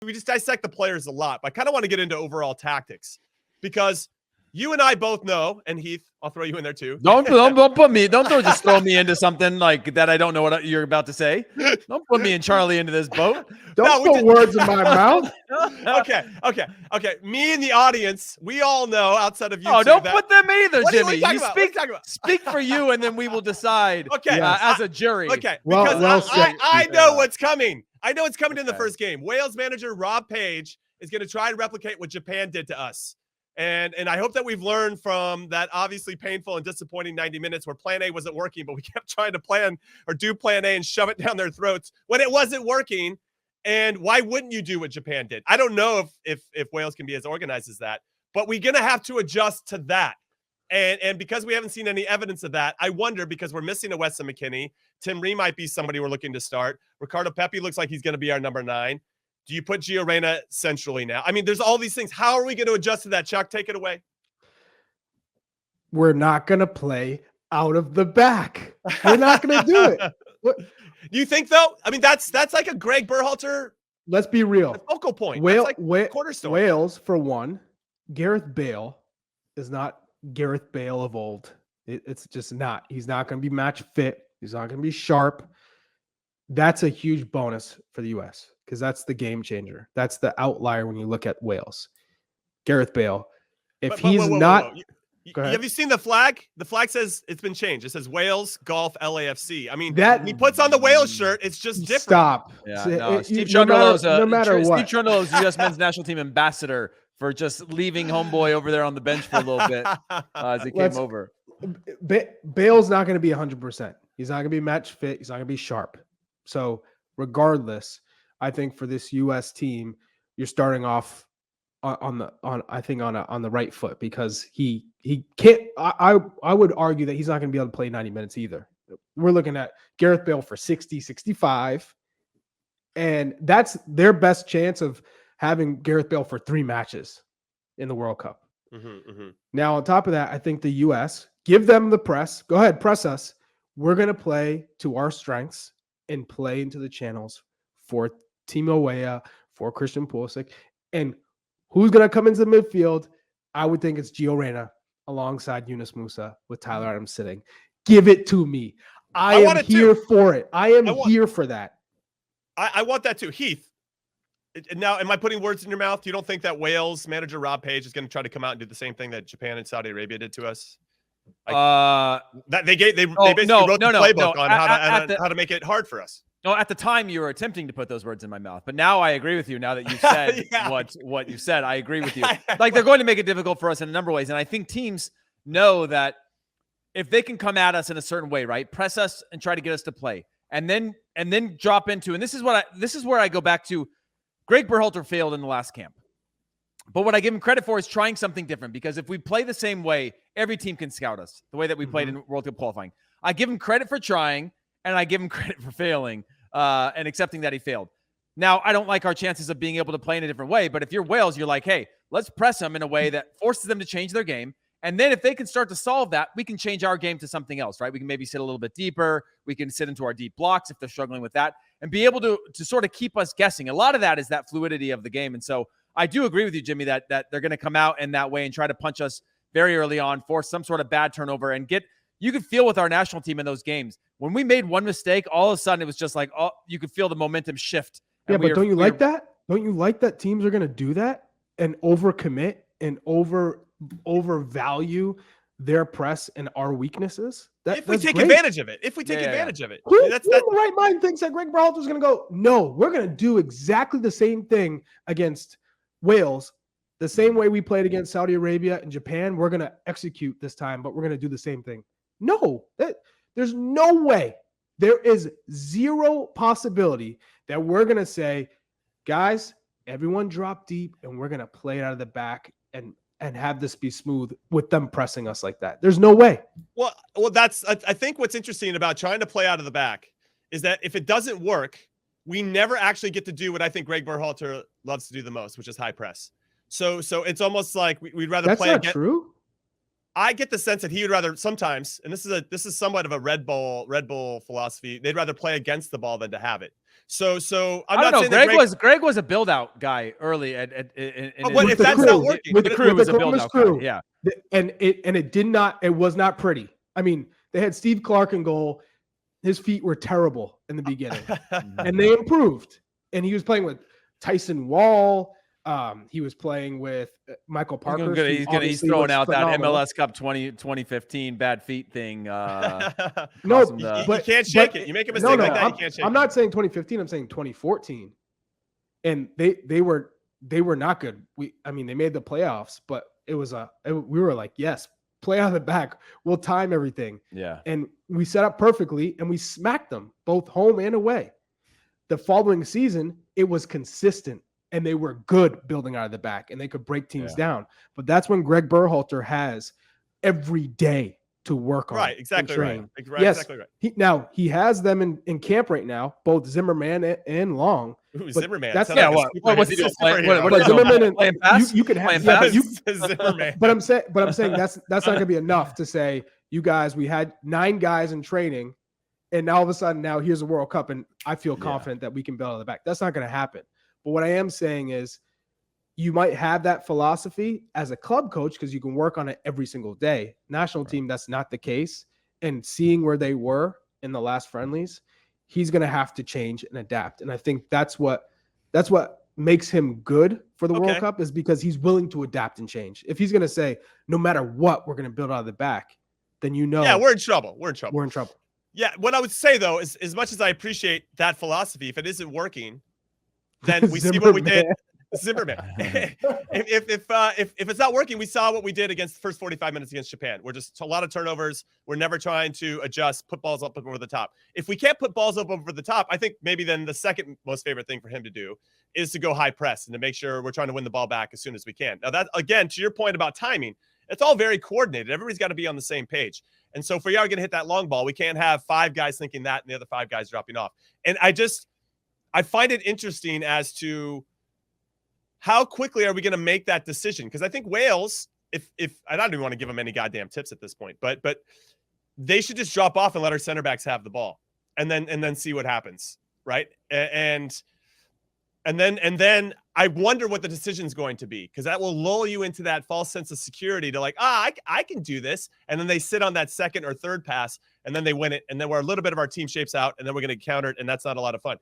we just dissect the players a lot. But I kind of want to get into overall tactics because you and I both know, and Heath, I'll throw you in there too. Don't just throw me into something like that. I don't know what you're about to say. Don't put me and Charlie into this boat. Don't put words in my mouth. Okay. Me and the audience, we all know outside of you. Oh, don't put them either, Jimmy. You speak for you, and then we will decide. As a jury. Okay, because I know what's coming. I know it's coming in the first game. Wales manager Rob Page is going to try and replicate what Japan did to us. And I hope that we've learned from that obviously painful and disappointing 90 minutes where plan A wasn't working, but we kept trying to plan or do plan A and shove it down their throats when it wasn't working. And why wouldn't you do what Japan did? I don't know if Wales can be as organized as that, but we're going to have to adjust to that. And because we haven't seen any evidence of that, I wonder, because we're missing a Weston McKennie, Tim Ree might be somebody we're looking to start. Ricardo Pepi looks like he's going to be our number 9. Do you put Gio Reyna centrally now? I mean, there's all these things. How are we going to adjust to that? Chuck, take it away. We're not going to play out of the back. We're not going to do it. Do you think, though? I mean, that's like a Gregg Berhalter. Let's be real. Focal point. Cornerstone. Wales, for one, Gareth Bale is not Gareth Bale of old. It's just not. He's not going to be match fit. He's not going to be sharp. That's a huge bonus for the U.S. because that's the game changer. That's the outlier when you look at Wales. Gareth Bale. If he's not... Have you seen the flag? The flag says it's been changed. It says Wales Golf LAFC. I mean, that he puts on the Wales shirt. It's just different. Stop. Yeah, Steve Cherundolo's U.S. men's national team ambassador for just leaving homeboy over there on the bench for a little bit as he came over. Bale's not going to be 100%. He's not going to be match fit. He's not going to be sharp. So regardless, I think for this U.S. team, you're starting off on the right foot because he can't. I would argue that he's not going to be able to play 90 minutes either. We're looking at Gareth Bale for 60, 65, and that's their best chance of having Gareth Bale for 3 matches in the World Cup. Now, on top of that, I think the U.S. give them the press. Go ahead, press us. We're going to play to our strengths and play into the channels for Timo Weah, for Christian Pulisic, and who's going to come into the midfield? I would think it's Gio Reyna alongside Yunus Musa with Tyler Adams sitting. Give it to me. I am here for it. I am here for that. I want that too. Heath, now, am I putting words in your mouth? You don't think that Wales manager Rob Page is going to try to come out and do the same thing that Japan and Saudi Arabia did to us? That they basically wrote the playbook on how to make it hard for us. No, at the time you were attempting to put those words in my mouth, but now I agree with you. Now that you've said what you said, I agree with you. Like, they're going to make it difficult for us in a number of ways, and I think teams know that if they can come at us in a certain way, right, press us and try to get us to play, and then drop into, and this is where I go back to. Gregg Berhalter failed in the last camp, but what I give him credit for is trying something different. Because if we play the same way, every team can scout us the way that we played in World Cup qualifying. I give him credit for trying. And I give him credit for failing and accepting that he failed. Now, I don't like our chances of being able to play in a different way, but if you're Wales, you're like, hey, let's press them in a way that forces them to change their game. And then if they can start to solve that, we can change our game to something else, right? We can maybe sit a little bit deeper. We can sit into our deep blocks if they're struggling with that and be able to sort of keep us guessing. A lot of that is that fluidity of the game. And so I do agree with you, Jimmy, that they're going to come out in that way and try to punch us very early on, force some sort of bad turnover, and you could feel with our national team in those games, when we made one mistake, all of a sudden it was just like, you could feel the momentum shift. Yeah, but don't you like that? Don't you like that teams are going to do that and overcommit and overvalue their press and our weaknesses? If we take advantage of it. If we take advantage of it. Who in the right mind thinks that Gregg Berhalter is going to go, no, we're going to do exactly the same thing against Wales, the same way we played against Saudi Arabia and Japan. We're going to execute this time, but we're going to do the same thing. No, there's no way. There is zero possibility that we're going to say, guys, everyone drop deep and we're going to play it out of the back and have this be smooth with them pressing us like that. There's no way. Well, I think what's interesting about trying to play out of the back is that if it doesn't work, we never actually get to do what I think Gregg Berhalter loves to do the most, which is high press. So it's almost like we'd rather play. That's not true. I get the sense that he would rather sometimes, and this is somewhat of a Red Bull philosophy. They'd rather play against the ball than to have it. So I'm not saying Gregg was a build out guy early but if that's not working, with the crew was a build out guy. Yeah. And it was not pretty. I mean, they had Steve Clark in goal. His feet were terrible in the beginning, and they improved. And he was playing with Tyson Wall. He was playing with Michael Parker. He's throwing out phenomenal. That MLS Cup 2015 bad feet thing. But you can't shake it. You make a mistake like that, you can't shake it. I'm not saying 2015. I'm saying 2014. And they were not good. They made the playoffs, but we were like, yes, play out of the back. We'll time everything. Yeah. And we set up perfectly, and we smacked them both home and away. The following season, it was consistent. And they were good building out of the back, and they could break teams down. But that's when Gregg Berhalter has every day to work on. Right, exactly right. Yes, exactly right. He has them in camp right now, both Zimmerman and Long. Ooh, Zimmerman. That's what was he doing? What Zimmerman and playing pass? You can have Zimmerman. But I'm saying that's not going to be enough to say, you guys, we had 9 guys in training, and now all of a sudden now here's a World Cup, and I feel confident that we can build out of the back. That's not going to happen. But what I am saying is, you might have that philosophy as a club coach because you can work on it every single day. National team, that's not the case. And seeing where they were in the last friendlies, he's going to have to change and adapt. And I think that's what makes him good for the World Cup, is because he's willing to adapt and change. If he's going to say, no matter what, we're going to build out of the back, then we're in trouble. We're in trouble. Yeah. What I would say, though, is as much as I appreciate that philosophy, if it isn't working, then we see what we did. Zimmerman. If it's not working, we saw what we did against the first 45 minutes against Japan. We're just a lot of turnovers. We're never trying to adjust, put balls up over the top. If we can't put balls up over the top, I think maybe then the second most favorite thing for him to do is to go high press and to make sure we're trying to win the ball back as soon as we can. Now that, again, to your point about timing, it's all very coordinated. Everybody's got to be on the same page. And so if we are going to hit that long ball, we can't have 5 guys thinking that and the other 5 guys dropping off. And I find it interesting as to how quickly are we going to make that decision? Because I think Wales, if I don't even want to give them any goddamn tips at this point, but they should just drop off and let our center backs have the ball, and then see what happens, right? And then I wonder what the decision's going to be, because that will lull you into that false sense of security to like, I can do this, and then they sit on that second or third pass, and then they win it, and then a little bit of our team shapes out, and then we're going to counter it, and that's not a lot of fun.